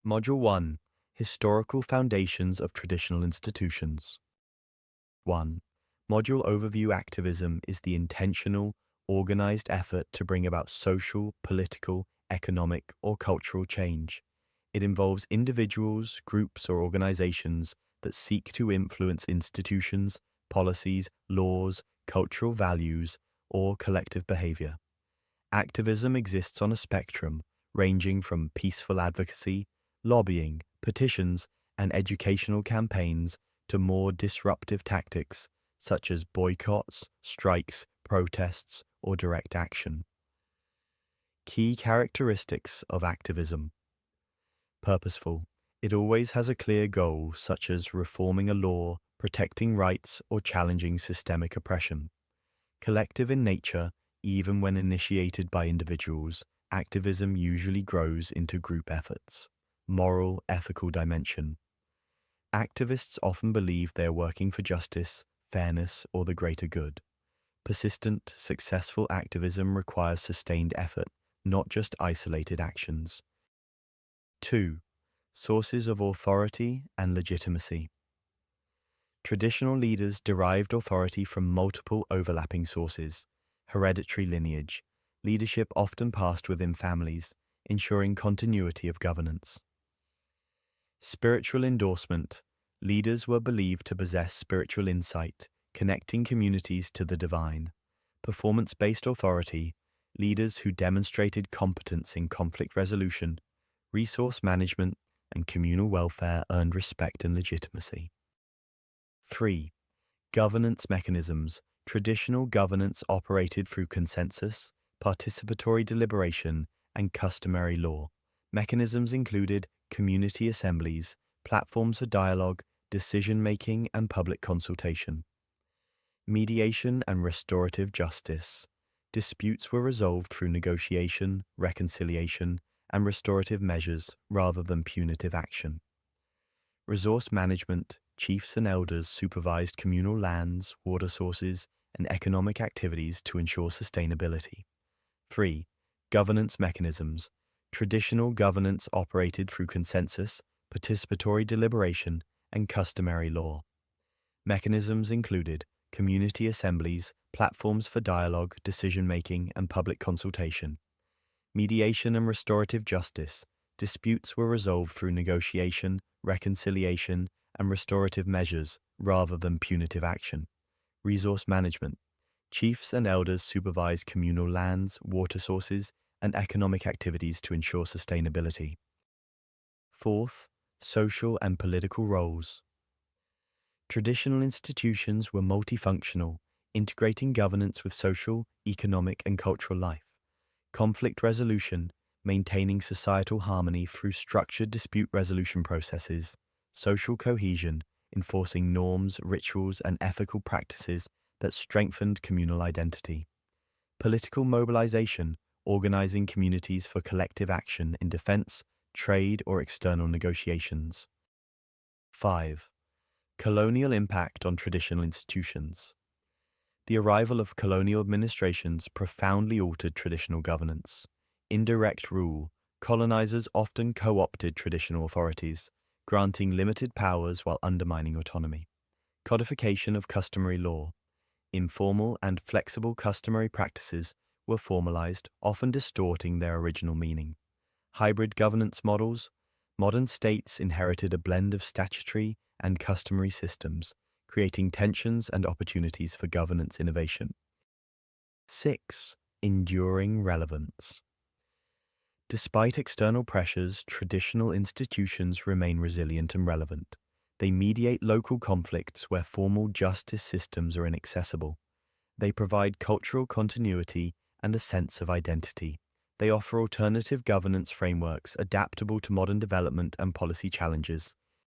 Module 1. Historical Foundations of Traditional Institutions. 1. Module Overview Activism is the intentional, organized effort to bring about social, political, economic, or cultural change. It involves individuals, groups, or organizations that seek to influence institutions, policies, laws, cultural values, or collective behavior. Activism exists on a spectrum ranging from peaceful advocacy, lobbying, petitions, and educational campaigns to more disruptive tactics such as boycotts, strikes, protests, or direct action. Key characteristics of activism. Purposeful. It always has a clear goal, such as reforming a law, protecting rights, or challenging systemic oppression. Collective in nature, even when initiated by individuals, activism usually grows into group efforts. Moral, ethical dimension. Activists often believe they are working for justice, fairness, or the greater good. Persistent, successful activism requires sustained effort, not just isolated actions. 2. Sources of authority and legitimacy. Traditional leaders derived authority from multiple overlapping sources. Hereditary lineage. Leadership often passed within families, ensuring continuity of governance. Spiritual endorsement. Leaders were believed to possess spiritual insight, connecting communities to the divine. Performance-based authority. Leaders who demonstrated competence in conflict resolution, resource management, and communal welfare earned respect and legitimacy. 3. Governance mechanisms. Traditional governance operated through consensus, participatory deliberation, and customary law. Mechanisms included community assemblies, platforms for dialogue, decision-making, and public consultation. Mediation and restorative justice. Disputes were resolved through negotiation, reconciliation, and restorative measures rather than punitive action. Resource management. Chiefs and elders supervised communal lands, water sources, and economic activities to ensure sustainability. 3. Governance mechanisms. Traditional governance operated through consensus, participatory deliberation, and customary law. Mechanisms included community assemblies, platforms for dialogue, decision-making, and public consultation. Mediation and restorative justice. Disputes were resolved through negotiation, reconciliation, and restorative measures rather than punitive action. Resource management. Chiefs and elders supervised communal lands, water sources, and economic activities to ensure sustainability. 4th, social and political roles. Traditional institutions were multifunctional, integrating governance with social, economic, and cultural life. Conflict resolution, maintaining societal harmony through structured dispute resolution processes. Social cohesion, enforcing norms, rituals, and ethical practices that strengthened communal identity. Political mobilization, organizing communities for collective action in defense, trade, or external negotiations. 5. Colonial impact on traditional institutions. The arrival of colonial administrations profoundly altered traditional governance. Indirect rule, colonizers often co-opted traditional authorities, granting limited powers while undermining autonomy. Codification of customary law. Informal and flexible customary practices were formalized, often distorting their original meaning. Hybrid governance models. Modern states inherited a blend of statutory and customary systems, creating tensions and opportunities for governance innovation. 6. Enduring relevance. Despite external pressures, traditional institutions remain resilient and relevant. They mediate local conflicts where formal justice systems are inaccessible. They provide cultural continuity and a sense of identity. They offer alternative governance frameworks adaptable to modern development and policy challenges,